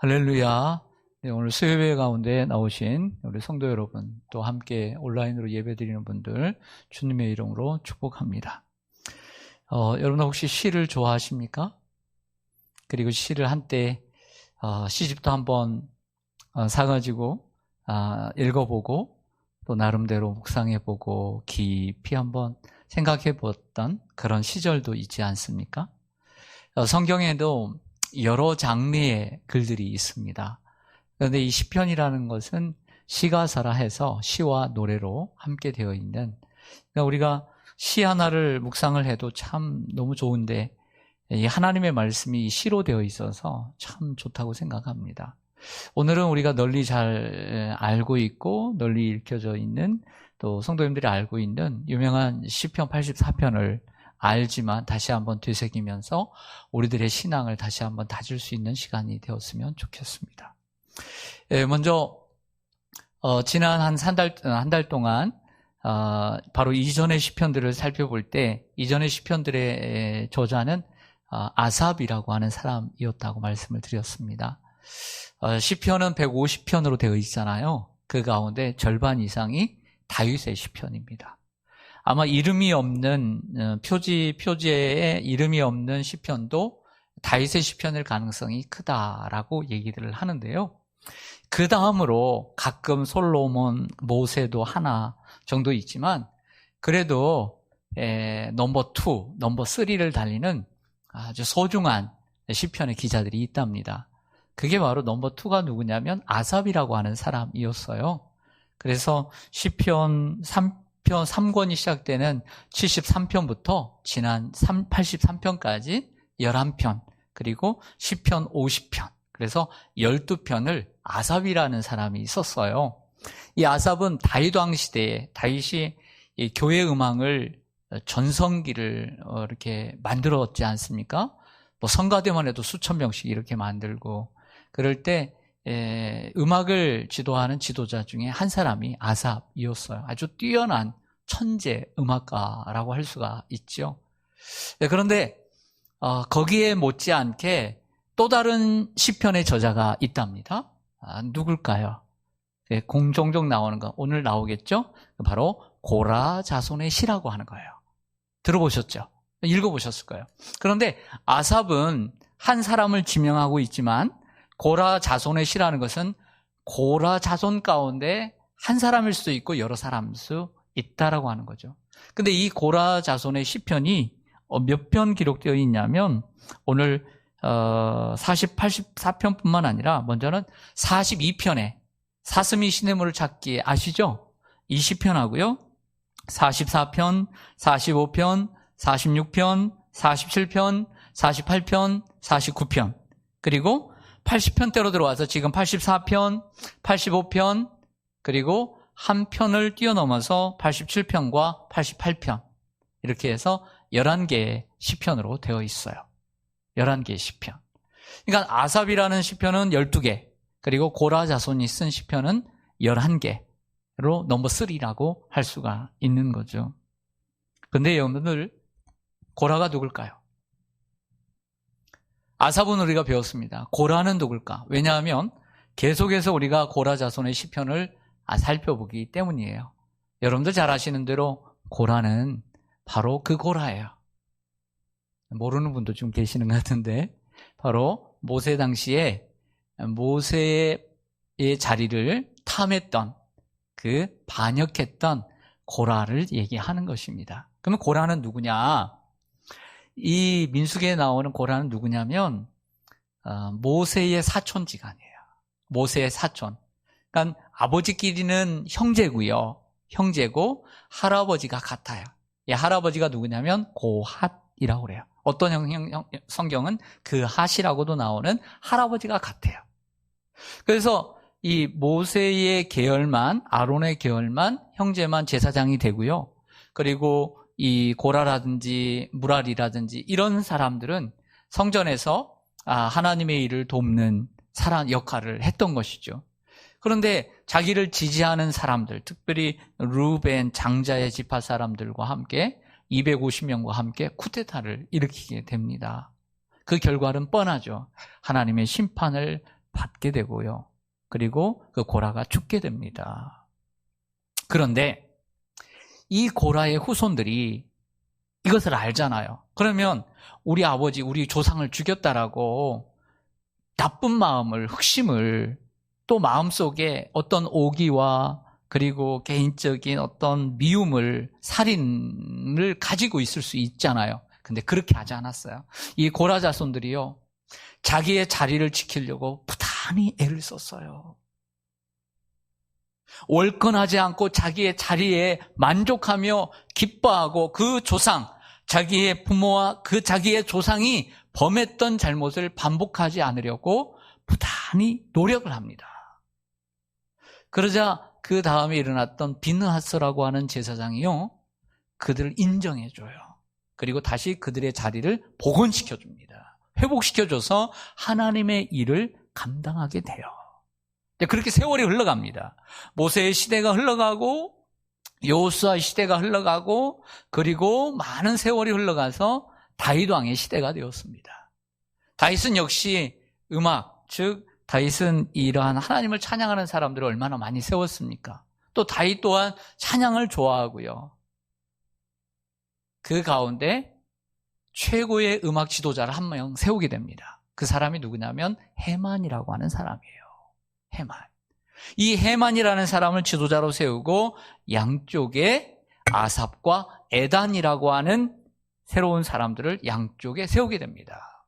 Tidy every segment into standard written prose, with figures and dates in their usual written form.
할렐루야. 네, 오늘 수요예배 가운데 나오신 우리 성도 여러분, 또 함께 온라인으로 예배드리는 분들 주님의 이름으로 축복합니다. 여러분 혹시 시를 좋아하십니까? 그리고 시를 한때 시집도 한번 사가지고 읽어보고 또 나름대로 묵상해보고 깊이 한번 생각해봤던 그런 시절도 있지 않습니까? 성경에도 여러 장르의 글들이 있습니다. 그런데 이 시편이라는 것은 시가사라 해서 시와 노래로 함께 되어 있는, 그러니까 우리가 시 하나를 묵상을 해도 참 너무 좋은데 이 하나님의 말씀이 시로 되어 있어서 참 좋다고 생각합니다. 오늘은 우리가 널리 잘 알고 있고 널리 읽혀져 있는, 또 성도님들이 알고 있는 유명한 시편 84편을 알지만 다시 한번 되새기면서 우리들의 신앙을 다시 한번 다질 수 있는 시간이 되었으면 좋겠습니다. 먼저 지난 한 달 동안 바로 이전의 시편들을 살펴볼 때, 이전의 시편들의 저자는 아삽이라고 하는 사람이었다고 말씀을 드렸습니다. 시편은 150편으로 되어 있잖아요. 그 가운데 절반 이상이 다윗의 시편입니다. 아마 이름이 없는 표지에 이름이 없는 시편도 다윗의 시편일 가능성이 크다라고 얘기들을 하는데요. 그 다음으로 가끔 솔로몬, 모세도 하나 정도 있지만 그래도 넘버 2, 넘버 3를 달리는 아주 소중한 시편의 기자들이 있답니다. 그게 바로 넘버 2가 누구냐면 아삽이라고 하는 사람이었어요. 그래서 시편 3권이 시작되는 73편부터 지난 83편까지 11편, 그리고 시편 50편, 그래서 12편을 아삽이라는 사람이 썼어요. 이 아삽은 다윗 왕 시대에 다윗이 이 교회 음악을 전성기를 이렇게 만들었지 않습니까? 뭐 성가대만 해도 수천 명씩 이렇게 만들고, 그럴 때 음악을 지도하는 지도자 중에 한 사람이 아삽이었어요. 아주 뛰어난 천재 음악가라고 할 수가 있죠. 그런데 거기에 못지않게 또 다른 시편의 저자가 있답니다. 누굴까요? 종종 나오는 거, 오늘 나오겠죠? 바로 고라 자손의 시라고 하는 거예요. 들어보셨죠? 읽어보셨을 거예요. 그런데 아삽은 한 사람을 지명하고 있지만 고라 자손의 시라는 것은 고라 자손 가운데 한 사람일 수도 있고 여러 사람일 수 있다라고 하는 거죠. 근데 이 고라 자손의 시편이 몇 편 기록되어 있냐면 오늘 84편뿐만 아니라 먼저는 42편에 사슴이 시냇물을 찾기에 아시죠? 이 시편하고요. 44편, 45편, 46편, 47편, 48편, 49편, 그리고 80편대로 들어와서 지금 84편, 85편, 그리고 한 편을 뛰어넘어서 87편과 88편, 이렇게 해서 11개의 시편으로 되어 있어요. 11개의 시편. 그러니까 아삽이라는 시편은 12개, 그리고 고라 자손이 쓴 시편은 11개로 넘버 3라고 할 수가 있는 거죠. 근데 여러분들, 고라가 누굴까요? 아삽은 우리가 배웠습니다. 고라는 누굴까? 왜냐하면 계속해서 우리가 고라 자손의 시편을 살펴보기 때문이에요. 여러분들 잘 아시는 대로 고라는 바로 그 고라예요. 모르는 분도 좀 계시는 것 같은데, 바로 모세 당시에 모세의 자리를 탐했던, 그 반역했던 고라를 얘기하는 것입니다. 그러면 고라는 누구냐? 이 민수기에 나오는 고라는 누구냐면 모세의 사촌지간이에요. 모세의 사촌. 그러니까 아버지끼리는 형제고요. 형제고 할아버지가 같아요. 이 할아버지가 누구냐면 고핫이라고 그래요. 어떤 성경은 그 핫이라고도 나오는 할아버지가 같아요. 그래서 이 모세의 계열만, 아론의 계열만, 형제만 제사장이 되고요. 그리고 이 고라라든지 무랄이라든지 이런 사람들은 성전에서 하나님의 일을 돕는 사람 역할을 했던 것이죠. 그런데 자기를 지지하는 사람들, 특별히 루벤 장자의 지파 사람들과 함께 250명과 함께 쿠데타를 일으키게 됩니다. 그 결과는 뻔하죠. 하나님의 심판을 받게 되고요. 그리고 그 고라가 죽게 됩니다. 그런데 이 고라의 후손들이 이것을 알잖아요. 그러면 우리 아버지, 우리 조상을 죽였다라고 나쁜 마음을, 흑심을 또 마음속에 어떤 오기와 그리고 개인적인 어떤 미움을, 살인을 가지고 있을 수 있잖아요. 근데 그렇게 하지 않았어요. 이 고라 자손들이요, 자기의 자리를 지키려고 부단히 애를 썼어요. 월권하지 않고 자기의 자리에 만족하며 기뻐하고 그 조상, 자기의 부모와 그 자기의 조상이 범했던 잘못을 반복하지 않으려고 부단히 노력을 합니다. 그러자 그 다음에 일어났던 비느하스라고 하는 제사장이요, 그들을 인정해줘요. 그리고 다시 그들의 자리를 복원시켜줍니다. 회복시켜줘서 하나님의 일을 감당하게 돼요. 그렇게 세월이 흘러갑니다. 모세의 시대가 흘러가고 여호수아 시대가 흘러가고 그리고 많은 세월이 흘러가서 다윗 왕의 시대가 되었습니다. 다윗은 역시 음악, 즉 다윗은 이러한 하나님을 찬양하는 사람들을 얼마나 많이 세웠습니까? 또 다윗 또한 찬양을 좋아하고요. 그 가운데 최고의 음악 지도자를 한 명 세우게 됩니다. 그 사람이 누구냐면 헤만이라고 하는 사람이에요. 헤만. 이 헤만이라는 사람을 지도자로 세우고 양쪽에 아삽과 에단이라고 하는 새로운 사람들을 양쪽에 세우게 됩니다.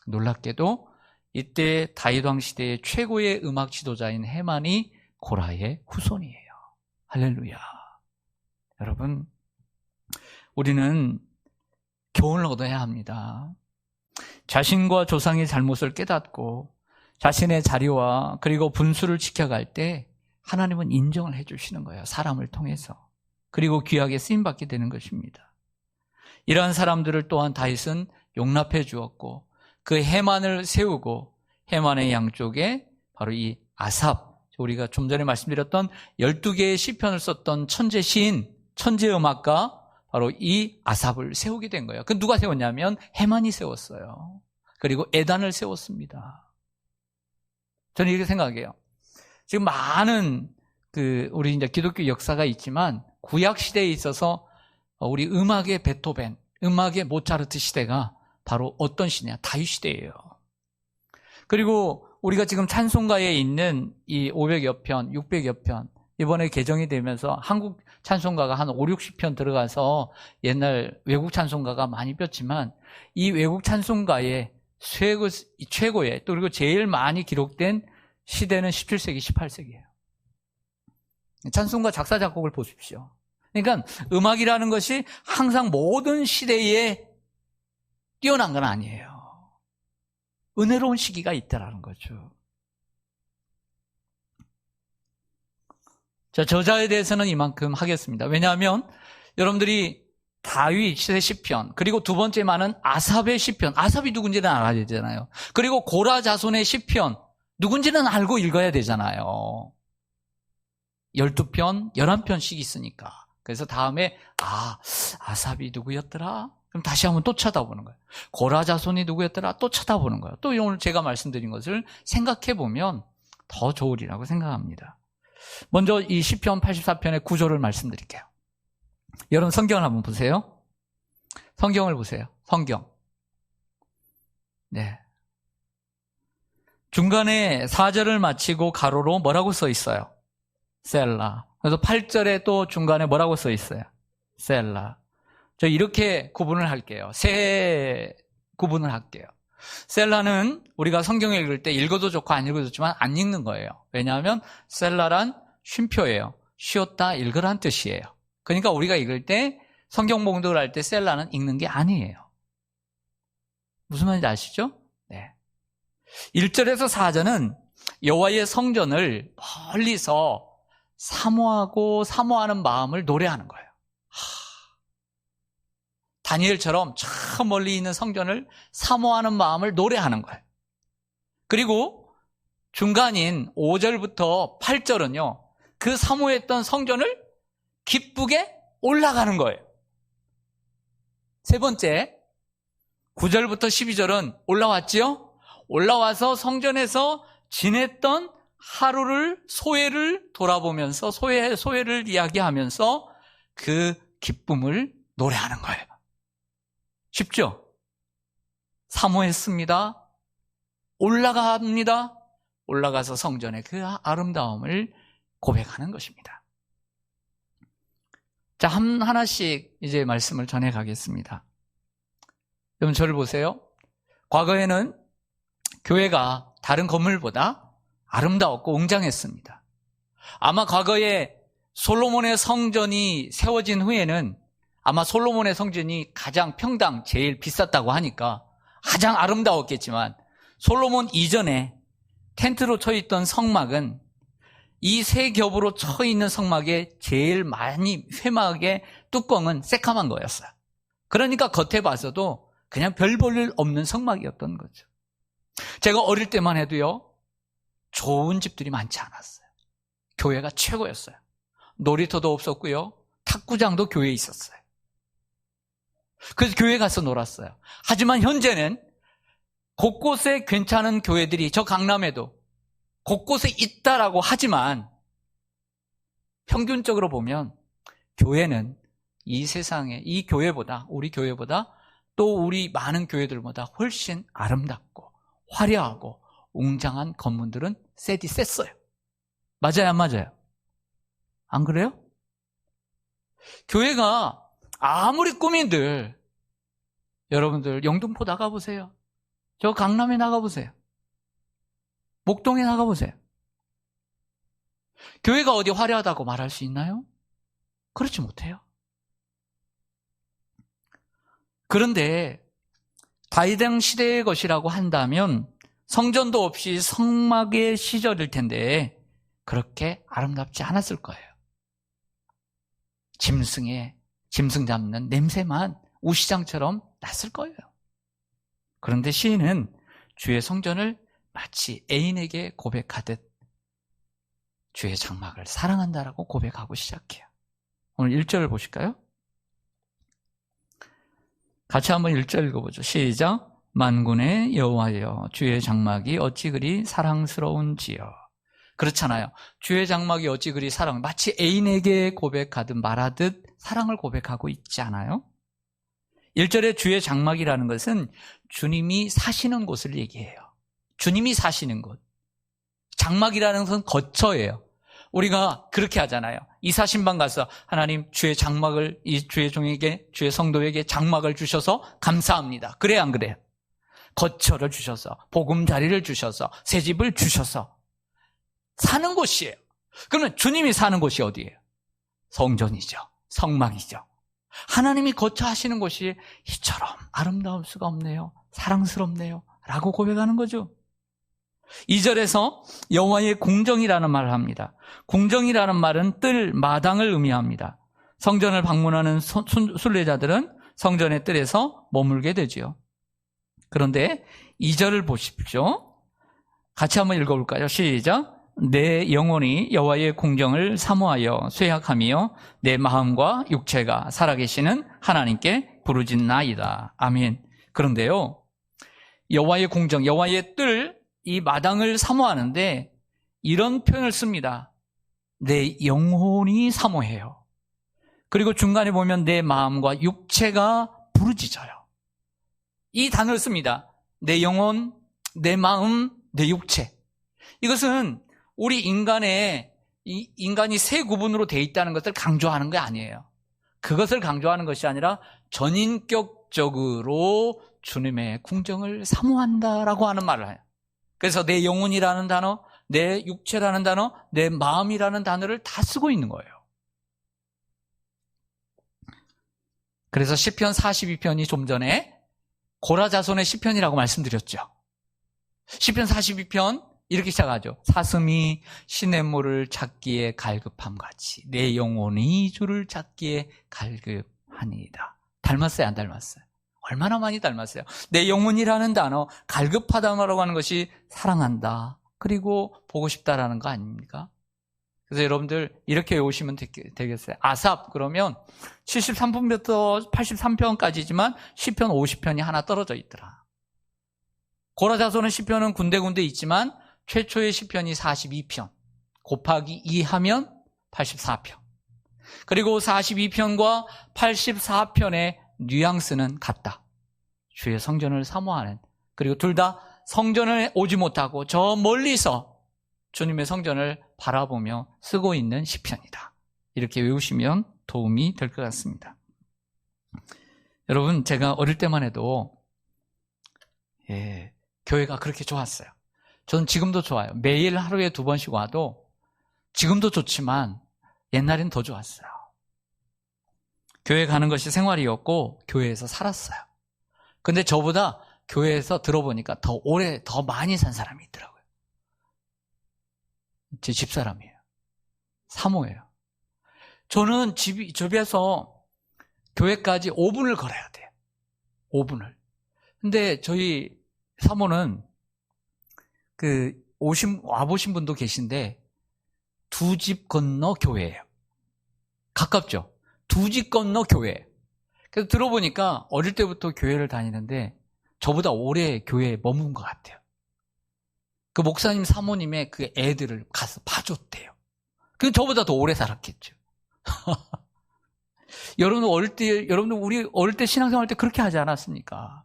놀랍게도 이때 다윗 왕 시대의 최고의 음악 지도자인 헤만이 고라의 후손이에요. 할렐루야. 여러분, 우리는 교훈을 얻어야 합니다. 자신과 조상의 잘못을 깨닫고 자신의 자리와 그리고 분수를 지켜갈 때 하나님은 인정을 해주시는 거예요. 사람을 통해서. 그리고 귀하게 쓰임받게 되는 것입니다. 이러한 사람들을 또한 다윗은 용납해 주었고 그 헤만을 세우고 헤만의 양쪽에 바로 이 아삽, 우리가 좀 전에 말씀드렸던 12개의 시편을 썼던 천재 시인, 천재 음악가 바로 이 아삽을 세우게 된 거예요. 그 누가 세웠냐면 헤만이 세웠어요. 그리고 에단을 세웠습니다. 저는 이렇게 생각해요. 지금 많은 우리 이제 기독교 역사가 있지만 구약 시대에 있어서 우리 음악의 베토벤, 음악의 모차르트 시대가 바로 어떤 시대냐? 다윗 시대예요. 그리고 우리가 지금 찬송가에 있는 이 500여 편, 600여 편, 이번에 개정이 되면서 한국 찬송가가 한 5, 60편 들어가서 옛날 외국 찬송가가 많이 뺐지만 이 외국 찬송가의 최고의 또 그리고 제일 많이 기록된 시대는 17세기, 18세기예요. 찬송가 작사, 작곡을 보십시오. 그러니까 음악이라는 것이 항상 모든 시대에 뛰어난 건 아니에요. 은혜로운 시기가 있다라는 거죠. 자, 저자에 대해서는 이만큼 하겠습니다. 왜냐하면 여러분들이 다윗의 시편, 그리고 두 번째 많은 아삽의 시편, 아삽이 누군지는 알아야 되잖아요. 그리고 고라 자손의 시편, 누군지는 알고 읽어야 되잖아요. 12편, 11편씩 있으니까. 그래서 다음에 아삽이 누구였더라? 그럼 다시 한번 또 쳐다보는 거예요. 고라 자손이 누구였더라? 또 쳐다보는 거예요. 또 오늘 제가 말씀드린 것을 생각해 보면 더 좋으리라고 생각합니다. 먼저 이 시편 84편의 구조를 말씀드릴게요. 여러분 성경을 한번 보세요. 성경을 보세요. 성경. 네. 중간에 4절을 마치고 가로로 뭐라고 써 있어요? 셀라. 그래서 8절에 또 중간에 뭐라고 써 있어요? 셀라. 저 이렇게 구분을 할게요. 세 구분을 할게요. 셀라는 우리가 성경을 읽을 때 읽어도 좋고 안 읽어도 좋지만 안 읽는 거예요. 왜냐하면 셀라란 쉼표예요. 쉬었다 읽으란 뜻이에요. 그러니까 우리가 읽을 때 성경 봉독을 할 때 셀라는 읽는 게 아니에요. 무슨 말인지 아시죠? 네. 1절에서 4절은 여호와의 성전을 멀리서 사모하는 마음을 노래하는 거예요. 다니엘처럼 저 멀리 있는 성전을 사모하는 마음을 노래하는 거예요. 그리고 중간인 5절부터 8절은요, 그 사모했던 성전을 기쁘게 올라가는 거예요. 세 번째, 9절부터 12절은 올라왔지요? 올라와서 성전에서 지냈던 하루를, 소회를 돌아보면서 소회를 이야기하면서 그 기쁨을 노래하는 거예요. 쉽죠? 사모했습니다. 올라갑니다. 올라가서 성전의 그 아름다움을 고백하는 것입니다. 자, 하나씩 이제 말씀을 전해 가겠습니다. 여러분 저를 보세요. 과거에는 교회가 다른 건물보다 아름다웠고 웅장했습니다. 아마 과거에 솔로몬의 성전이 세워진 후에는 아마 솔로몬의 성전이 가장 평당 제일 비쌌다고 하니까 가장 아름다웠겠지만 솔로몬 이전에 텐트로 쳐있던 성막은 이 세 겹으로 쳐있는 성막의 제일 많이 회막의 뚜껑은 새까만 거였어요. 그러니까 겉에 봐서도 그냥 별 볼 일 없는 성막이었던 거죠. 제가 어릴 때만 해도요, 좋은 집들이 많지 않았어요. 교회가 최고였어요. 놀이터도 없었고요, 탁구장도 교회에 있었어요. 그래서 교회 가서 놀았어요. 하지만 현재는 곳곳에 괜찮은 교회들이 저 강남에도 곳곳에 있다라고 하지만 평균적으로 보면 교회는 이 세상에 이 교회보다, 우리 교회보다 또 우리 많은 교회들보다 훨씬 아름답고 화려하고 웅장한 건물들은 셌어요. 맞아요, 안 맞아요? 안 그래요? 교회가 아무리 꾸민들, 여러분들 영등포 나가보세요. 저 강남에 나가보세요. 목동에 나가보세요. 교회가 어디 화려하다고 말할 수 있나요? 그렇지 못해요. 그런데 다윗왕 시대의 것이라고 한다면 성전도 없이 성막의 시절일 텐데 그렇게 아름답지 않았을 거예요. 짐승 잡는 냄새만 우시장처럼 났을 거예요. 그런데 시인은 주의 성전을 마치 애인에게 고백하듯 주의 장막을 사랑한다라고 고백하고 시작해요. 오늘 1절을 보실까요? 같이 한번 1절 읽어보죠. 시작. 만군의 여호와여, 주의 장막이 어찌 그리 사랑스러운지요. 그렇잖아요. 주의 장막이 어찌 그리 마치 애인에게 고백하듯 말하듯 사랑을 고백하고 있지 않아요? 1절에 주의 장막이라는 것은 주님이 사시는 곳을 얘기해요. 주님이 사시는 곳. 장막이라는 것은 거처예요. 우리가 그렇게 하잖아요. 이사신방 가서 하나님 주의 장막을 이 주의 종에게, 주의 성도에게 장막을 주셔서 감사합니다. 그래 안 그래요? 거처를 주셔서, 보금자리를 주셔서, 새 집을 주셔서 사는 곳이에요. 그러면 주님이 사는 곳이 어디예요? 성전이죠. 성막이죠. 하나님이 거처하시는 곳이 이처럼 아름다울 수가 없네요. 사랑스럽네요. 라고 고백하는 거죠. 2절에서 여호와의 궁정이라는 말을 합니다. 궁정이라는 말은 뜰, 마당을 의미합니다. 성전을 방문하는 순례자들은 성전의 뜰에서 머물게 되지요. 그런데 2절을 보십시오. 같이 한번 읽어볼까요? 시작. 내 영혼이 여호와의 궁정을 사모하여 쇠약하며 내 마음과 육체가 살아계시는 하나님께 부르짖나이다. 아멘. 그런데요, 여호와의 궁정, 여호와의 뜰, 이 마당을 사모하는데 이런 표현을 씁니다. 내 영혼이 사모해요. 그리고 중간에 보면 내 마음과 육체가 부르짖어요. 이 단어를 씁니다. 내 영혼, 내 마음, 내 육체. 이것은 우리 인간이 세 구분으로 돼 있다는 것을 강조하는 게 아니에요. 그것을 강조하는 것이 아니라 전인격적으로 주님의 궁정을 사모한다라고 하는 말을 해요. 그래서 내 영혼이라는 단어, 내 육체라는 단어, 내 마음이라는 단어를 다 쓰고 있는 거예요. 그래서 시편 42편이 좀 전에 고라자손의 시편이라고 말씀드렸죠. 시편 42편 이렇게 시작하죠. 사슴이 시냇물을 찾기에 갈급함같이 내 영혼이 주를 찾기에 갈급하니이다. 닮았어요, 안 닮았어요? 얼마나 많이 닮았어요. 내 영혼이라는 단어, 갈급하다라고 하는 것이 사랑한다, 그리고 보고 싶다라는 거 아닙니까? 그래서 여러분들 이렇게 외우시면 되겠어요. 아삽 그러면 73편부터 83편까지지만 시편 50편이 하나 떨어져 있더라. 고라 자손의 시편은 군데군데 있지만 최초의 시편이 42편 곱하기 2하면 84편. 그리고 42편과 84편의 뉘앙스는 같다. 주의 성전을 사모하는, 그리고 둘 다 성전에 오지 못하고 저 멀리서 주님의 성전을 바라보며 쓰고 있는 시편이다. 이렇게 외우시면 도움이 될 것 같습니다. 여러분, 제가 어릴 때만 해도 교회가 그렇게 좋았어요. 저는 지금도 좋아요. 매일 하루에 2번씩 와도 지금도 좋지만 옛날엔 더 좋았어요. 교회 가는 것이 생활이었고 교회에서 살았어요. 근데 저보다 교회에서 들어보니까 더 오래, 더 많이 산 사람이 있더라고요. 제 집사람이에요. 사모예요. 저는 집에서 교회까지 5분을 걸어야 돼요. 5분을. 근데 저희 사모는 와보신 분도 계신데 2집 건너 교회예요. 가깝죠? 2집 건너 교회. 그래서 들어보니까 어릴 때부터 교회를 다니는데 저보다 오래 교회에 머문 것 같아요. 그 목사님 사모님의 그 애들을 가서 봐줬대요. 그럼 저보다 더 오래 살았겠죠. 여러분들 우리 어릴 때 신앙생활 때 그렇게 하지 않았습니까?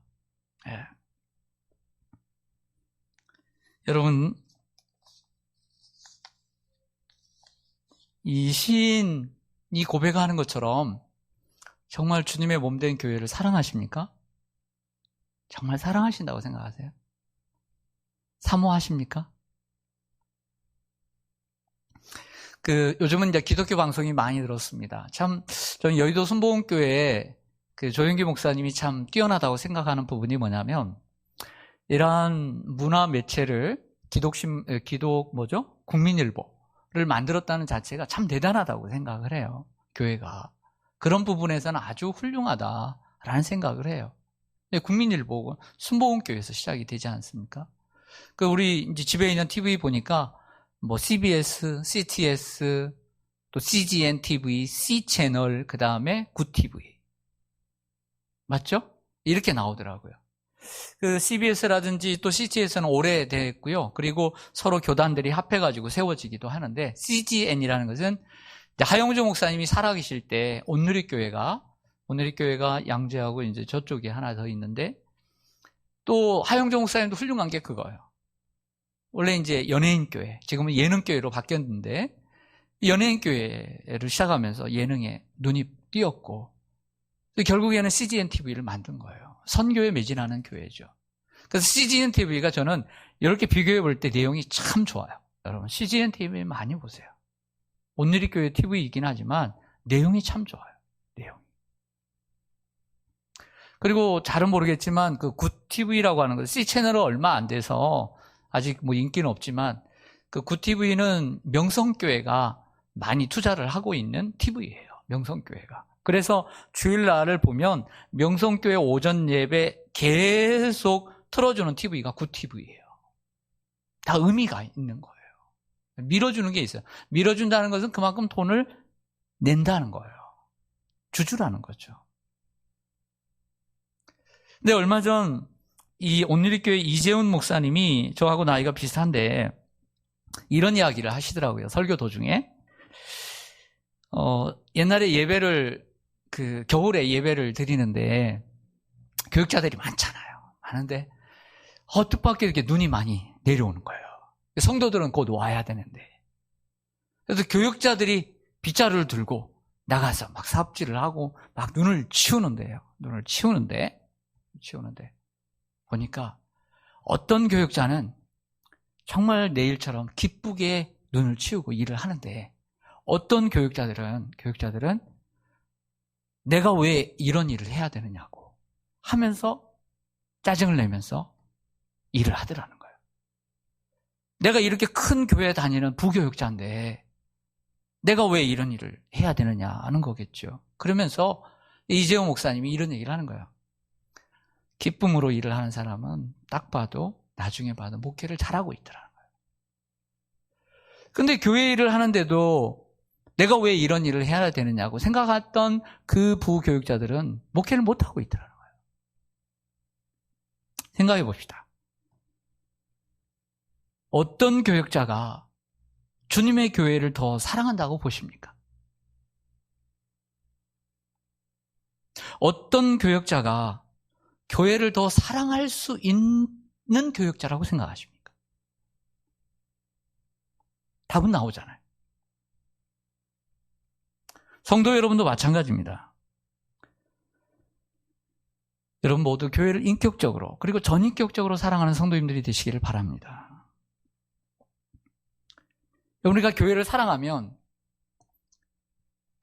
네. 여러분, 이 시인이 고백하는 것처럼 정말 주님의 몸된 교회를 사랑하십니까? 정말 사랑하신다고 생각하세요? 사모하십니까? 요즘은 이제 기독교 방송이 많이 들었습니다. 참, 저는 여의도 순복음교회에 조영기 목사님이 참 뛰어나다고 생각하는 부분이 뭐냐면, 이러한 문화 매체를 국민일보를 만들었다는 자체가 참 대단하다고 생각을 해요. 교회가. 그런 부분에서는 아주 훌륭하다라는 생각을 해요. 국민일보, 순복음교회에서 시작이 되지 않습니까? 우리 이제 집에 있는 TV 보니까 CBS, CTS, 또 CGN TV, C채널, 그 다음에 굿TV. 맞죠? 이렇게 나오더라고요. CBS라든지 또 CTS는 오래됐고요. 그리고 서로 교단들이 합해가지고 세워지기도 하는데, CGN이라는 것은 하영조 목사님이 살아계실 때 온누리교회가 양재하고 이제 저쪽에 하나 더 있는데, 또 하영조 목사님도 훌륭한 게 그거예요. 원래 이제 연예인교회, 지금은 예능교회로 바뀌었는데, 연예인교회를 시작하면서 예능에 눈이 띄었고, 결국에는 CGN TV를 만든 거예요. 선교에 매진하는 교회죠. 그래서 CGN TV가 저는 이렇게 비교해 볼 때 내용이 참 좋아요. 여러분, CGN TV 많이 보세요. 온누리교회 TV이긴 하지만 내용이 참 좋아요. 내용이. 그리고 잘은 모르겠지만 굿TV라고 하는 거, C채널은 얼마 안 돼서 아직 인기는 없지만 굿TV는 명성교회가 많이 투자를 하고 있는 TV예요. 명성교회가. 그래서 주일날을 보면 명성교회 오전 예배 계속 틀어주는 TV가 굿TV예요. 다 의미가 있는 거예요. 밀어주는 게 있어요. 밀어준다는 것은 그만큼 돈을 낸다는 거예요. 주주라는 거죠. 근데 얼마 전 이 온누리교회 이재훈 목사님이 저하고 나이가 비슷한데 이런 이야기를 하시더라고요. 설교 도중에. 옛날에 예배를 겨울에 예배를 드리는데 교육자들이 많잖아요. 많은데 뜻밖의 이렇게 눈이 많이 내려오는 거예요. 성도들은 곧 와야 되는데. 그래서 교육자들이 빗자루를 들고 나가서 막 삽질을 하고 막 눈을 치우는데요. 눈을 치우는데 보니까 어떤 교육자는 정말 내일처럼 기쁘게 눈을 치우고 일을 하는데 어떤 교육자들은 내가 왜 이런 일을 해야 되느냐고 하면서 짜증을 내면서 일을 하더라는 거예요. 내가 이렇게 큰 교회에 다니는 부교육자인데 내가 왜 이런 일을 해야 되느냐 하는 거겠죠. 그러면서 이재호 목사님이 이런 얘기를 하는 거예요. 기쁨으로 일을 하는 사람은 딱 봐도 나중에 봐도 목회를 잘하고 있더라는 거예요. 근데 교회 일을 하는데도 내가 왜 이런 일을 해야 되느냐고 생각했던 그 부교육자들은 목회를 못하고 있더라는 거예요. 생각해 봅시다. 어떤 교역자가 주님의 교회를 더 사랑한다고 보십니까? 어떤 교역자가 교회를 더 사랑할 수 있는 교역자라고 생각하십니까? 답은 나오잖아요. 성도 여러분도 마찬가지입니다. 여러분 모두 교회를 인격적으로 그리고 전인격적으로 사랑하는 성도님들이 되시기를 바랍니다. 우리가 교회를 사랑하면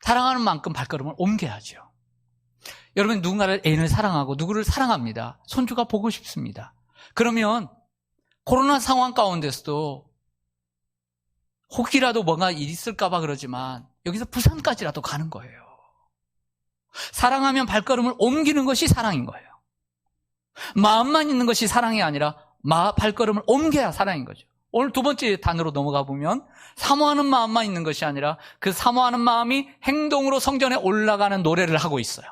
사랑하는 만큼 발걸음을 옮겨야죠. 여러분 누군가를 애인을 사랑하고 누구를 사랑합니다. 손주가 보고 싶습니다. 그러면 코로나 상황 가운데서도 혹이라도 뭔가 일이 있을까 봐 그러지만 여기서 부산까지라도 가는 거예요. 사랑하면 발걸음을 옮기는 것이 사랑인 거예요. 마음만 있는 것이 사랑이 아니라 발걸음을 옮겨야 사랑인 거죠. 오늘 두 번째 단으로 넘어가 보면 사모하는 마음만 있는 것이 아니라 그 사모하는 마음이 행동으로 성전에 올라가는 노래를 하고 있어요.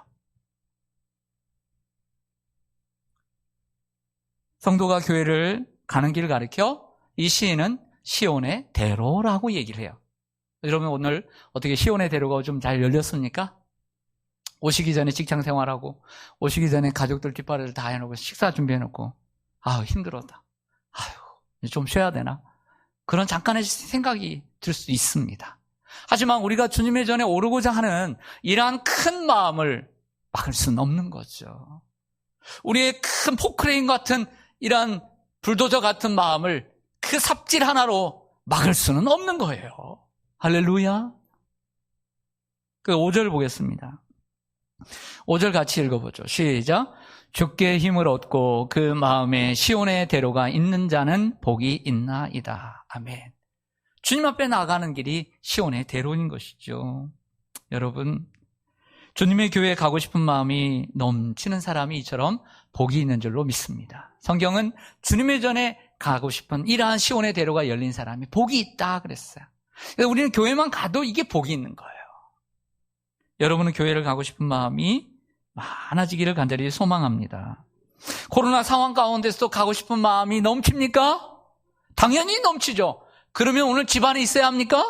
성도가 교회를 가는 길을 가리켜 이 시인은 시온의 대로라고 얘기를 해요. 여러분 오늘 어떻게 시온의 대로가 좀 잘 열렸습니까? 오시기 전에 직장 생활하고 오시기 전에 가족들 뒷바라지를 다 해놓고 식사 준비해놓고 힘들었다. 좀 쉬어야 되나? 그런 잠깐의 생각이 들 수 있습니다. 하지만 우리가 주님의 전에 오르고자 하는 이러한 큰 마음을 막을 수는 없는 거죠. 우리의 큰 포크레인 같은 이러한 불도저 같은 마음을 그 삽질 하나로 막을 수는 없는 거예요. 할렐루야. 그 5절 보겠습니다. 5절 같이 읽어보죠. 시작. 주께 힘을 얻고 그 마음에 시온의 대로가 있는 자는 복이 있나이다. 아멘. 주님 앞에 나가는 길이 시온의 대로인 것이죠. 여러분, 주님의 교회에 가고 싶은 마음이 넘치는 사람이 이처럼 복이 있는 줄로 믿습니다. 성경은 주님의 전에 가고 싶은 이러한 시온의 대로가 열린 사람이 복이 있다 그랬어요. 그래서 우리는 교회만 가도 이게 복이 있는 거예요. 여러분은 교회를 가고 싶은 마음이 많아지기를 간절히 소망합니다. 코로나 상황 가운데서도 가고 싶은 마음이 넘칩니까? 당연히 넘치죠. 그러면 오늘 집안에 있어야 합니까?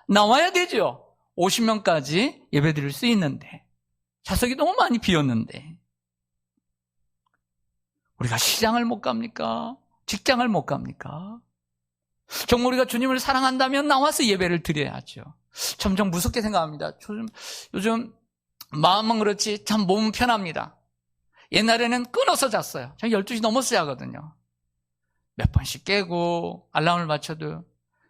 나와야 되죠. 50명까지 예배드릴 수 있는데 좌석이 너무 많이 비었는데 우리가 시장을 못 갑니까? 직장을 못 갑니까? 정말 우리가 주님을 사랑한다면 나와서 예배를 드려야죠. 점점 무섭게 생각합니다. 요즘 마음은 그렇지 참 몸은 편합니다. 옛날에는 끊어서 잤어요. 저는 12시 넘어서 자거든요. 몇 번씩 깨고 알람을 맞춰도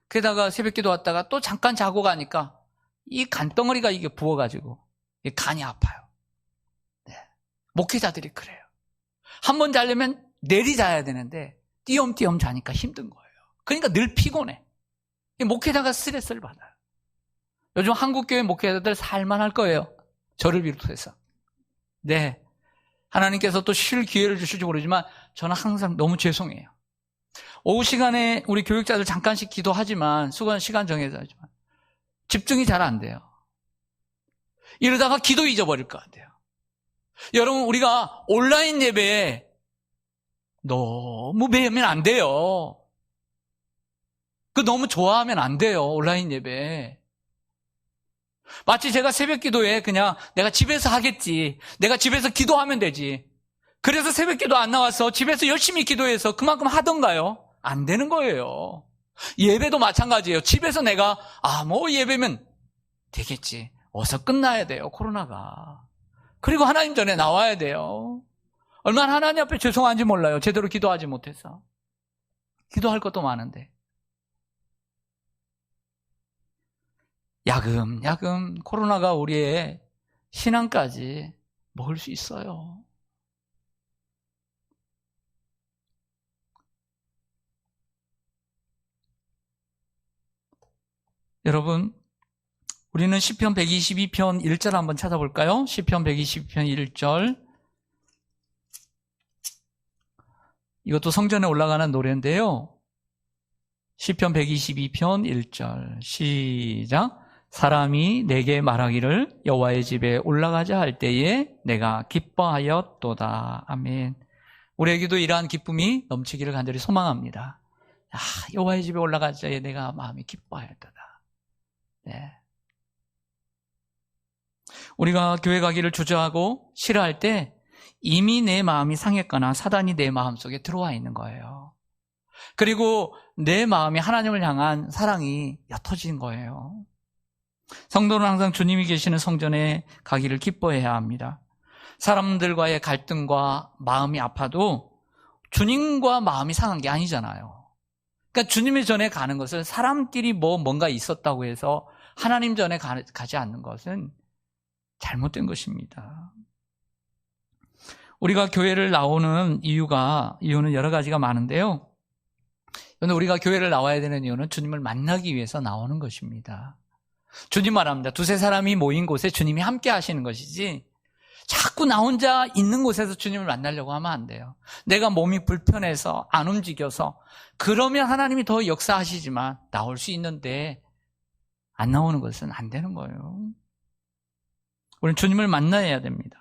게다가 새벽기도 왔다가 또 잠깐 자고 가니까 이 간덩어리가 이게 부어가지고 간이 아파요. 네. 목회자들이 그래요. 한 번 자려면 내리 자야 되는데 띄엄띄엄 자니까 힘든 거예요. 그러니까 늘 피곤해. 목회자가 스트레스를 받아요. 요즘 한국교회 목회자들 살만할 거예요. 저를 비롯해서. 네. 하나님께서 또 쉴 기회를 주실지 모르지만 저는 항상 너무 죄송해요. 오후 시간에 우리 교육자들 잠깐씩 기도하지만 시간 정해서 하지만 집중이 잘 안 돼요. 이러다가 기도 잊어버릴 것 같아요. 여러분 우리가 온라인 예배에 너무 매이면 안 돼요. 너무 좋아하면 안 돼요. 온라인 예배. 마치 제가 새벽 기도에 그냥 내가 집에서 하겠지. 내가 집에서 기도하면 되지. 그래서 새벽 기도 안 나와서 집에서 열심히 기도해서 그만큼 하던가요? 안 되는 거예요. 예배도 마찬가지예요. 집에서 내가 예배면 되겠지. 어서 끝나야 돼요. 코로나가. 그리고 하나님 전에 나와야 돼요. 얼마나 하나님 앞에 죄송한지 몰라요. 제대로 기도하지 못해서. 기도할 것도 많은데. 야금야금 코로나가 우리의 신앙까지 먹을 수 있어요. 여러분, 우리는 시편 122편 1절 한번 찾아볼까요? 시편 122편 1절. 이것도 성전에 올라가는 노래인데요. 시편 122편 1절 시작. 사람이 내게 말하기를 여호와의 집에 올라가자 할 때에 내가 기뻐하였도다. 아멘. 우리에게도 이러한 기쁨이 넘치기를 간절히 소망합니다. 여호와의 집에 올라갈 때에 내가 마음이 기뻐하였도다. 네. 우리가 교회 가기를 주저하고 싫어할 때 이미 내 마음이 상했거나 사단이 내 마음속에 들어와 있는 거예요. 그리고 내 마음이 하나님을 향한 사랑이 옅어진 거예요. 성도는 항상 주님이 계시는 성전에 가기를 기뻐해야 합니다. 사람들과의 갈등과 마음이 아파도 주님과 마음이 상한 게 아니잖아요. 그러니까 주님의 전에 가는 것을 사람끼리 뭔가 있었다고 해서 하나님 전에 가지 않는 것은 잘못된 것입니다. 우리가 교회를 나오는 이유는 여러 가지가 많은데요. 그런데 우리가 교회를 나와야 되는 이유는 주님을 만나기 위해서 나오는 것입니다. 주님 말합니다. 두세 사람이 모인 곳에 주님이 함께 하시는 것이지 자꾸 나 혼자 있는 곳에서 주님을 만나려고 하면 안 돼요. 내가 몸이 불편해서 안 움직여서 그러면 하나님이 더 역사하시지만 나올 수 있는데 안 나오는 것은 안 되는 거예요. 우리는 주님을 만나야 됩니다.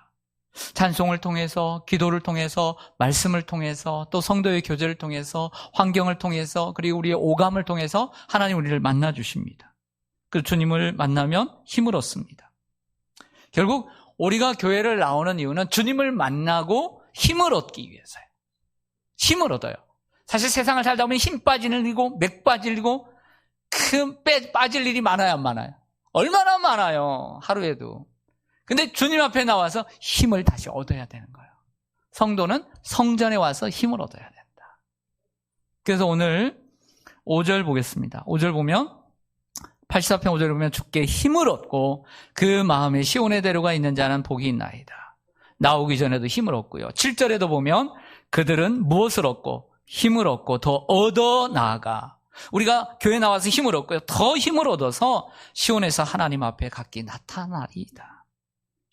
찬송을 통해서, 기도를 통해서, 말씀을 통해서, 또 성도의 교제를 통해서, 환경을 통해서, 그리고 우리의 오감을 통해서 하나님 우리를 만나주십니다. 그 주님을 만나면 힘을 얻습니다. 결국 우리가 교회를 나오는 이유는 주님을 만나고 힘을 얻기 위해서예요. 힘을 얻어요. 사실 세상을 살다 보면 힘 빠지는 일이고 맥 빠지고 빠질 일이 많아요, 안 많아요? 얼마나 많아요, 하루에도. 근데 주님 앞에 나와서 힘을 다시 얻어야 되는 거예요. 성도는 성전에 와서 힘을 얻어야 된다. 그래서 오늘 5절 보겠습니다. 5절 보면 84편 5절에 보면 주께 힘을 얻고 그 마음에 시온의 대로가 있는 자는 복이 있나이다. 나오기 전에도 힘을 얻고요. 7절에도 보면 그들은 무엇을 얻고 힘을 얻고 더 얻어 나아가. 우리가 교회 나와서 힘을 얻고요. 더 힘을 얻어서 시온에서 하나님 앞에 각기 나타나리이다.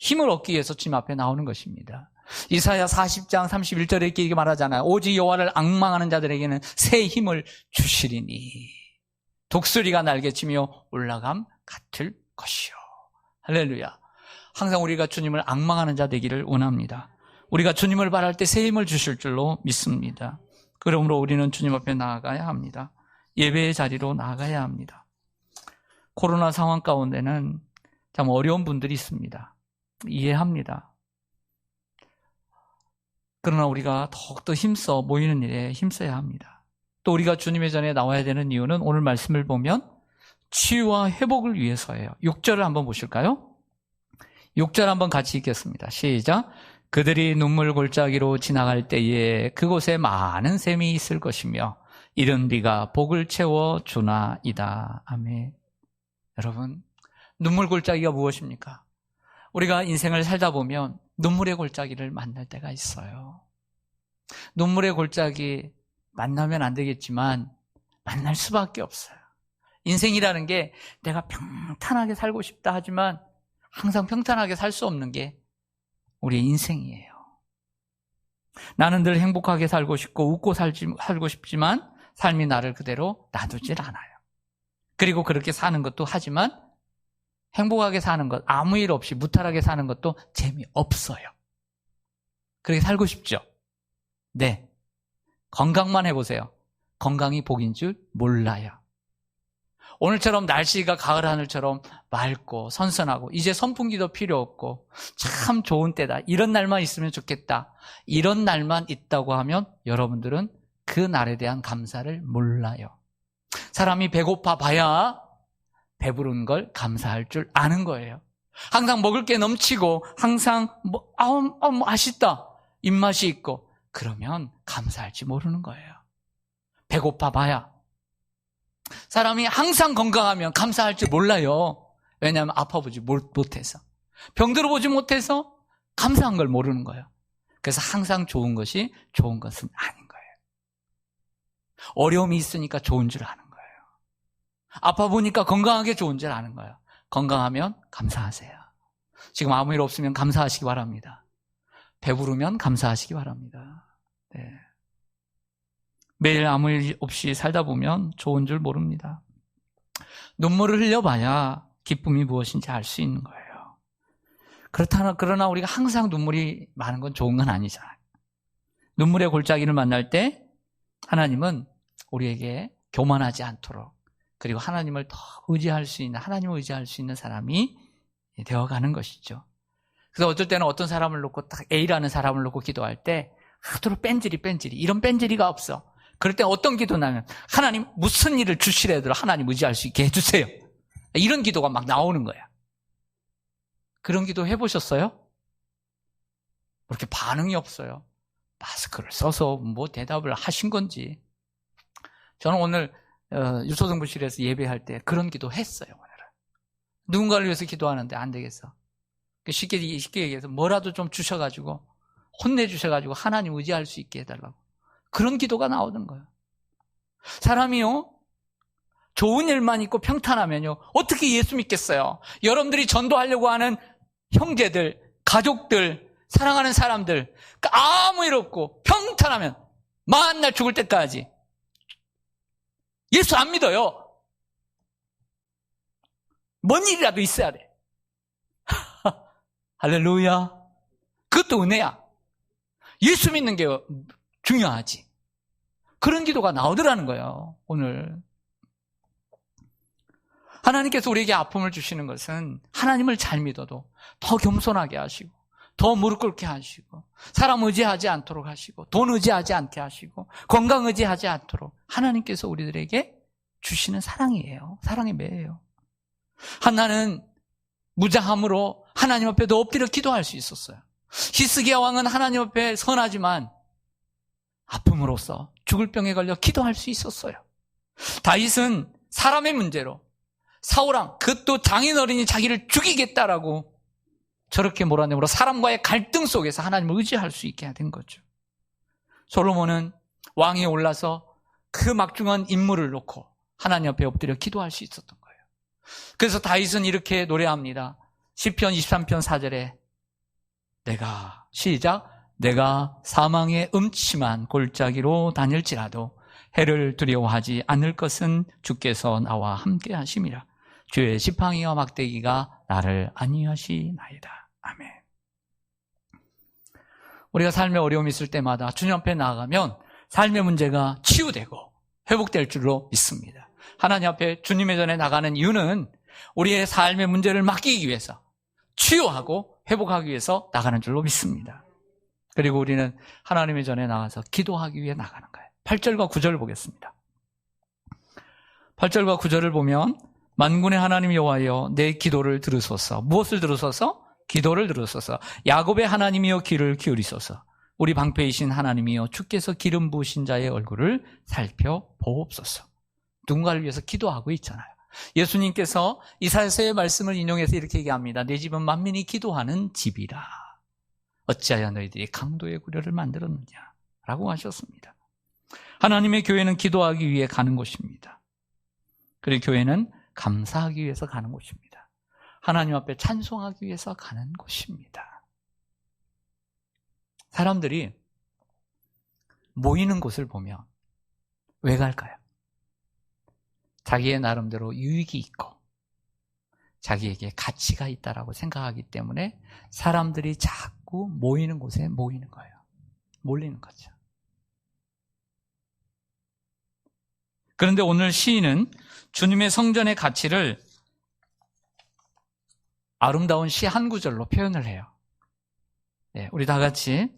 힘을 얻기 위해서 주님 앞에 나오는 것입니다. 이사야 40장 31절에 이렇게 말하잖아요. 오직 여호와를 앙망하는 자들에게는 새 힘을 주시리니 독수리가 날개치며 올라감 같을 것이요. 할렐루야. 항상 우리가 주님을 앙망하는 자 되기를 원합니다. 우리가 주님을 바랄 때 새 힘을 주실 줄로 믿습니다. 그러므로 우리는 주님 앞에 나아가야 합니다. 예배의 자리로 나아가야 합니다. 코로나 상황 가운데는 참 어려운 분들이 있습니다. 이해합니다. 그러나 우리가 더욱더 힘써 모이는 일에 힘써야 합니다. 또 우리가 주님의 전에 나와야 되는 이유는 오늘 말씀을 보면 치유와 회복을 위해서예요. 6절을 한번 보실까요? 6절 한번 같이 읽겠습니다. 시작. 그들이 눈물 골짜기로 지나갈 때에 그곳에 많은 샘이 있을 것이며 이른 비가 복을 채워 주나이다. 아멘. 여러분, 눈물 골짜기가 무엇입니까? 우리가 인생을 살다 보면 눈물의 골짜기를 만날 때가 있어요. 눈물의 골짜기 만나면 안 되겠지만 만날 수밖에 없어요. 인생이라는 게 내가 평탄하게 살고 싶다 하지만 항상 평탄하게 살 수 없는 게 우리의 인생이에요. 나는 늘 행복하게 살고 싶고 웃고 살고 싶지만 삶이 나를 그대로 놔두질 않아요. 그리고 그렇게 사는 것도 하지만 행복하게 사는 것, 아무 일 없이 무탈하게 사는 것도 재미없어요. 그렇게 살고 싶죠? 네. 건강만 해보세요. 건강이 복인 줄 몰라요. 오늘처럼 날씨가 가을 하늘처럼 맑고 선선하고 이제 선풍기도 필요 없고 참 좋은 때다. 이런 날만 있으면 좋겠다. 이런 날만 있다고 하면 여러분들은 그 날에 대한 감사를 몰라요. 사람이 배고파 봐야 배부른 걸 감사할 줄 아는 거예요. 항상 먹을 게 넘치고 항상 맛있다 입맛이 있고 그러면 감사할지 모르는 거예요. 배고파 봐야. 사람이 항상 건강하면 감사할 줄 몰라요. 왜냐하면 아파보지 못해서. 병들어보지 못해서 감사한 걸 모르는 거예요. 그래서 항상 좋은 것이 좋은 것은 아닌 거예요. 어려움이 있으니까 좋은 줄 아는 거예요. 아파 보니까 건강하게 좋은 줄 아는 거예요. 건강하면 감사하세요. 지금 아무 일 없으면 감사하시기 바랍니다. 배부르면 감사하시기 바랍니다. 네. 매일 아무 일 없이 살다 보면 좋은 줄 모릅니다. 눈물을 흘려봐야 기쁨이 무엇인지 알 수 있는 거예요. 그러나 우리가 항상 눈물이 많은 건 좋은 건 아니잖아요. 눈물의 골짜기를 만날 때 하나님은 우리에게 교만하지 않도록, 그리고 하나님을 더 의지할 수 있는, 하나님을 의지할 수 있는 사람이 되어가는 것이죠. 그래서 어쩔 때는 어떤 사람을 놓고, 딱 A라는 사람을 놓고 기도할 때 하도록 뺀질이 이런 뺀질이가 없어. 그럴 때 어떤 기도냐면, 하나님 무슨 일을 주시래도 하나님 의지할 수 있게 해주세요. 이런 기도가 막 나오는 거야. 그런 기도 해보셨어요? 그렇게 반응이 없어요. 마스크를 써서 뭐 대답을 하신 건지. 저는 오늘 유초등부실에서 예배할 때 그런 기도 했어요. 오늘은. 누군가를 위해서 기도하는데 안 되겠어. 쉽게 얘기해서 뭐라도 좀 주셔가지고, 혼내주셔가지고 하나님 의지할 수 있게 해달라고. 그런 기도가 나오는 거예요. 사람이요, 좋은 일만 있고 평탄하면요, 어떻게 예수 믿겠어요? 여러분들이 전도하려고 하는 형제들, 가족들, 사랑하는 사람들, 아무 일 없고 평탄하면 만날 죽을 때까지 예수 안 믿어요. 뭔 일이라도 있어야 돼. 할렐루야. 그것도 은혜야. 예수 믿는 게 중요하지. 그런 기도가 나오더라는 거예요, 오늘. 하나님께서 우리에게 아픔을 주시는 것은 하나님을 잘 믿어도 더 겸손하게 하시고, 더 무릎 꿇게 하시고, 사람 의지하지 않도록 하시고, 돈 의지하지 않게 하시고, 건강 의지하지 않도록 하나님께서 우리들에게 주시는 사랑이에요. 사랑의 매예요. 한나는 무자함으로 하나님 앞에 엎드려 기도할 수 있었어요. 히스기야 왕은 하나님 앞에 선하지만 아픔으로써 죽을 병에 걸려 기도할 수 있었어요. 다윗은 사람의 문제로 사울왕, 그것도 장인어른이 자기를 죽이겠다라고 저렇게 몰아내므로 사람과의 갈등 속에서 하나님을 의지할 수 있게 된 거죠. 솔로몬은 왕이 올라서 그 막중한 임무를 놓고 하나님 앞에 엎드려 기도할 수 있었던 거예요. 그래서 다윗은 이렇게 노래합니다. 시편 23편 4절에 내가 사망의 음침한 골짜기로 다닐지라도 해를 두려워하지 않을 것은 주께서 나와 함께 하심이라. 주의 지팡이와 막대기가 나를 안위하시나이다. 아멘. 우리가 삶에 어려움이 있을 때마다 주님 앞에 나아가면 삶의 문제가 치유되고 회복될 줄로 믿습니다. 하나님 앞에 주님의 전에 나가는 이유는 우리의 삶의 문제를 맡기기 위해서, 치유하고 회복하기 위해서 나가는 줄로 믿습니다. 그리고 우리는 하나님의 전에 나가서 기도하기 위해 나가는 거예요. 8절과 9절을 보겠습니다. 8절과 9절을 보면 만군의 하나님 여호와여 내 기도를 들으소서. 무엇을 들으소서? 기도를 들으소서. 야곱의 하나님이여 귀를 기울이소서. 우리 방패이신 하나님이여 주께서 기름 부으신 자의 얼굴을 살펴보옵소서. 누군가를 위해서 기도하고 있잖아요. 예수님께서 이사야서의 말씀을 인용해서 이렇게 얘기합니다. 내 집은 만민이 기도하는 집이라. 어찌하여 너희들이 강도의 구려를 만들었느냐 라고 하셨습니다. 하나님의 교회는 기도하기 위해 가는 곳입니다. 그리고 교회는 감사하기 위해서 가는 곳입니다. 하나님 앞에 찬송하기 위해서 가는 곳입니다. 사람들이 모이는 곳을 보면 왜 갈까요? 자기의 나름대로 유익이 있고 자기에게 가치가 있다라고 생각하기 때문에 사람들이 자꾸 모이는 곳에 모이는 거예요. 몰리는 거죠. 그런데 오늘 시인은 주님의 성전의 가치를 아름다운 시 한 구절로 표현을 해요. 네, 우리 다 같이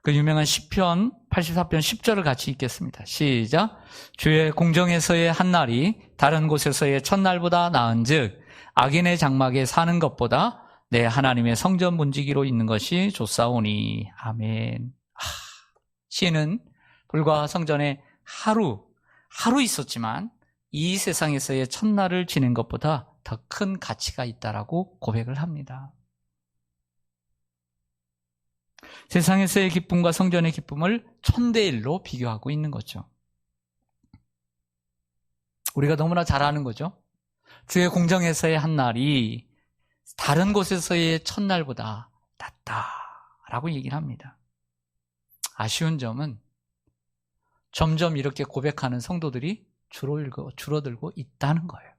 그 유명한 시편 84편 10절을 같이 읽겠습니다. 시작. 주의 공정에서의 한 날이 다른 곳에서의 첫날보다 나은즉 악인의 장막에 사는 것보다 내 하나님의 성전 문지기로 있는 것이 좋사오니. 아멘. 시인은 불과 성전에 하루 있었지만 이 세상에서의 첫날을 지낸 것보다 더 큰 가치가 있다라고 고백을 합니다. 세상에서의 기쁨과 성전의 기쁨을 1000대1로 비교하고 있는 거죠. 우리가 너무나 잘 아는 거죠. 주의 공정에서의 한 날이 다른 곳에서의 첫날보다 낫다라고 얘기를 합니다. 아쉬운 점은 점점 이렇게 고백하는 성도들이 줄어들고 있다는 거예요.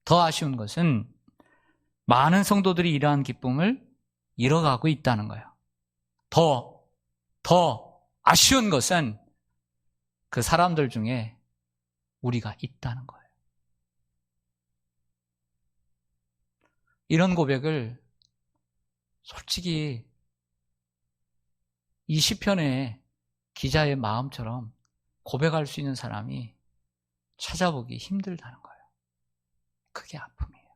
더 아쉬운 것은 많은 성도들이 이러한 기쁨을 잃어가고 있다는 거예요. 더 아쉬운 것은 그 사람들 중에 우리가 있다는 거예요. 이런 고백을 솔직히 이 시편의 기자의 마음처럼 고백할 수 있는 사람이 찾아보기 힘들다는 거예요. 그게 아픔이에요.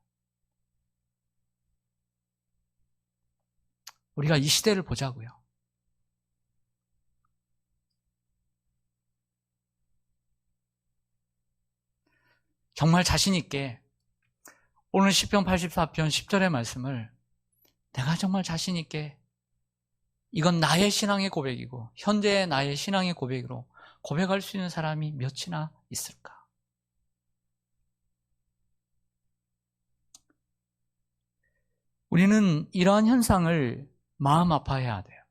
우리가 이 시대를 보자고요. 정말 자신 있게 오늘 시편 84편 10절의 말씀을 내가 정말 자신 있게 이건 나의 신앙의 고백이고 현재의 나의 신앙의 고백으로 고백할 수 있는 사람이 몇이나 있을까? 우리는 이러한 현상을 마음 아파해야 돼요.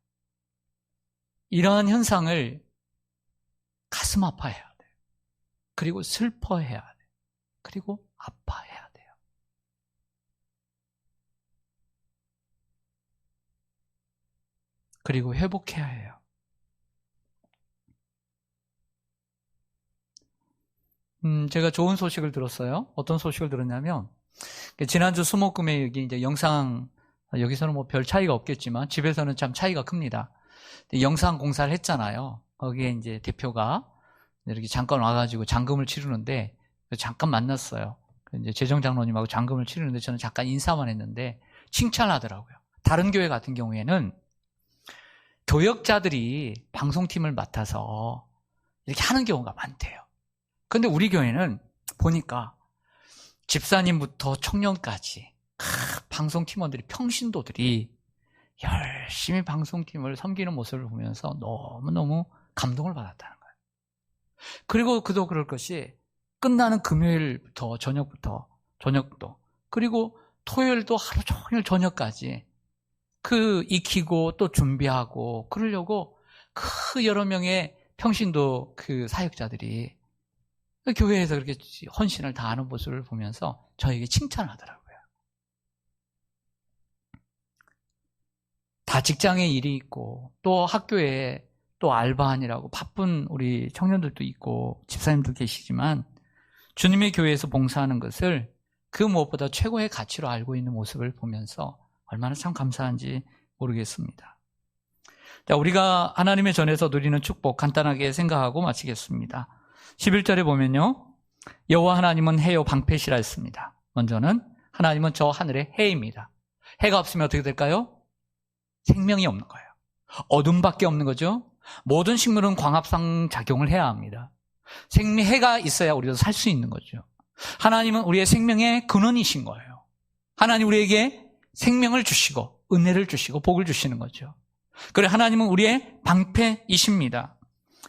이러한 현상을 가슴 아파해야 돼요. 그리고 슬퍼해야 돼요. 그리고 아파해야 돼요. 그리고 회복해야 해요. 제가 좋은 소식을 들었어요. 어떤 소식을 들었냐면 지난주 수목금에 여기 이제 영상 여기서는 뭐 별 차이가 없겠지만 집에서는 참 차이가 큽니다. 영상 공사를 했잖아요. 거기에 이제 대표가 이렇게 잠깐 와가지고 잔금을 치르는데 잠깐 만났어요. 이제 재정장로님하고 잔금을 치르는데 저는 잠깐 인사만 했는데 칭찬하더라고요. 다른 교회 같은 경우에는 교역자들이 방송팀을 맡아서 이렇게 하는 경우가 많대요. 그런데 우리 교회는 보니까 집사님부터 청년까지 방송팀원들이 평신도들이 열심히 방송팀을 섬기는 모습을 보면서 너무너무 감동을 받았다는 거예요. 그리고 그도 그럴 것이 끝나는 금요일부터 저녁도 그리고 토요일도 하루 종일 저녁까지 그 익히고 또 준비하고 그러려고 그 여러 명의 평신도 그 사역자들이 교회에서 그렇게 헌신을 다하는 모습을 보면서 저에게 칭찬하더라고요. 다 직장에 일이 있고 또 학교에 또 알바하느라고 바쁜 우리 청년들도 있고 집사님도 계시지만 주님의 교회에서 봉사하는 것을 그 무엇보다 최고의 가치로 알고 있는 모습을 보면서 얼마나 참 감사한지 모르겠습니다. 자, 우리가 하나님의 전에서 누리는 축복 간단하게 생각하고 마치겠습니다. 11절에 보면요. 여호와 하나님은 해요 방패시라 했습니다. 먼저는 하나님은 저 하늘의 해입니다. 해가 없으면 어떻게 될까요? 생명이 없는 거예요. 어둠밖에 없는 거죠. 모든 식물은 광합성 작용을 해야 합니다. 해가 있어야 우리도 살 수 있는 거죠. 하나님은 우리의 생명의 근원이신 거예요. 하나님 우리에게 생명을 주시고 은혜를 주시고 복을 주시는 거죠. 그래 하나님은 우리의 방패이십니다.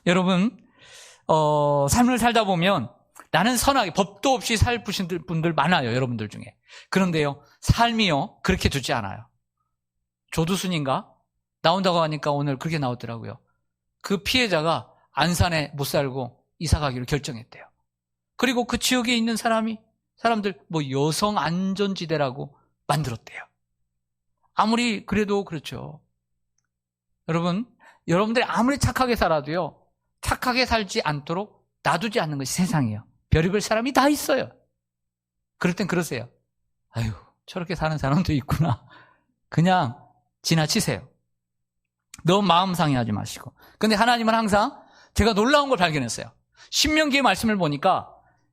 여러분 삶을 살다 보면 나는 선하게 법도 없이 살 분들 많아요. 여러분들 중에. 그런데요 삶이요 그렇게 두지 않아요. 조두순인가? 나온다고 하니까 오늘 그렇게 나오더라고요. 그 피해자가 안산에 못 살고 이사 가기로 결정했대요. 그리고 그 지역에 있는 사람들 뭐 여성 안전지대라고 만들었대요. 아무리 그래도 그렇죠. 여러분들이 아무리 착하게 살아도요. 착하게 살지 않도록 놔두지 않는 것이 세상이에요. 별의별 사람이 다 있어요. 그럴 땐 그러세요. 아유, 저렇게 사는 사람도 있구나. 그냥 지나치세요. 너무 마음 상해하지 마시고. 근데 하나님은 항상 제가 놀라운 걸 발견했어요. 신명기의 말씀을 보니까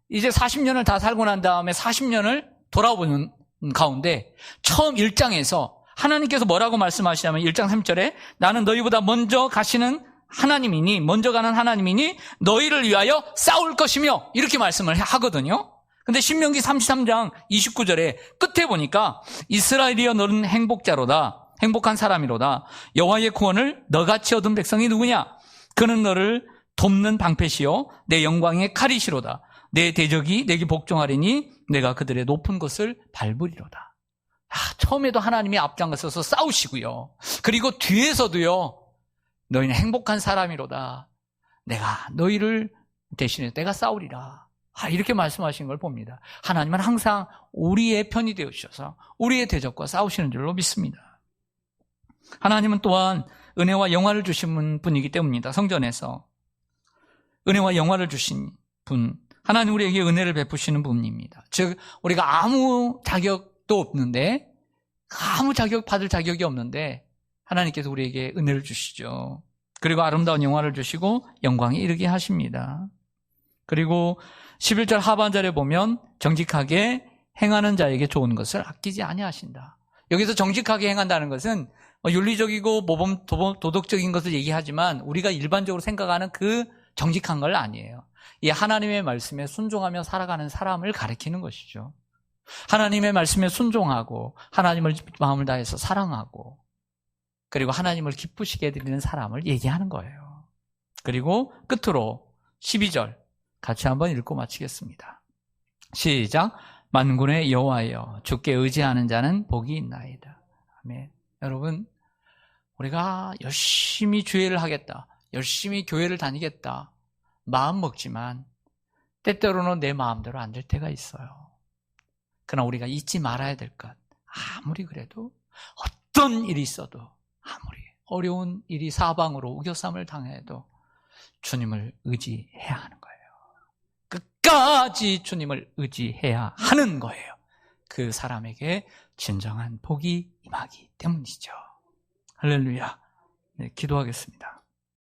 이제 40년을 다 살고 난 다음에 40년을 돌아보는 가운데 처음 1장에서 하나님께서 뭐라고 말씀하시냐면 1장 3절에 나는 너희보다 먼저 가는 하나님이니 너희를 위하여 싸울 것이며 이렇게 말씀을 하거든요. 근데 신명기 33장 29절에 끝에 보니까 이스라엘이여 너는 행복한 사람이로다. 여호와의 구원을 너같이 얻은 백성이 누구냐? 그는 너를 돕는 방패시요 내 영광의 칼이시로다. 내 대적이 내게 복종하리니 내가 그들의 높은 곳을 밟으리로다. 처음에도 하나님이 앞장서서 싸우시고요. 그리고 뒤에서도요. 너희는 행복한 사람이로다. 내가 너희를 대신해 내가 싸우리라. 이렇게 말씀하신 걸 봅니다. 하나님은 항상 우리의 편이 되어주셔서 우리의 대적과 싸우시는 줄로 믿습니다. 하나님은 또한 은혜와 영화를 주신 분이기 때문입니다. 성전에서 은혜와 영화를 주신 분, 하나님 우리에게 은혜를 베푸시는 분입니다. 즉 우리가 아무 자격도 없는데, 아무 자격 받을 자격이 없는데 하나님께서 우리에게 은혜를 주시죠. 그리고 아름다운 영화를 주시고 영광에 이르게 하십니다. 그리고 11절 하반절에 보면 정직하게 행하는 자에게 좋은 것을 아끼지 아니하신다. 여기서 정직하게 행한다는 것은 윤리적이고 모범 도덕적인 것을 얘기하지만 우리가 일반적으로 생각하는 그 정직한 건 아니에요. 이 하나님의 말씀에 순종하며 살아가는 사람을 가리키는 것이죠. 하나님의 말씀에 순종하고 하나님을 마음을 다해서 사랑하고 그리고 하나님을 기쁘시게 해드리는 사람을 얘기하는 거예요. 그리고 끝으로 12절 같이 한번 읽고 마치겠습니다. 시작. 만군의 여호와여 주께 의지하는 자는 복이 있나이다. 아멘. 여러분, 우리가 열심히 주의를 하겠다, 열심히 교회를 다니겠다 마음 먹지만 때때로는 내 마음대로 안 될 때가 있어요. 그러나 우리가 잊지 말아야 될 것, 아무리 그래도 어떤 일이 있어도, 아무리 어려운 일이 사방으로 우겨쌈을 당해도 주님을 의지해야 하는 거예요. 끝까지 주님을 의지해야 하는 거예요. 그 사람에게 진정한 복이 임하기 때문이죠. 할렐루야. 네, 기도하겠습니다.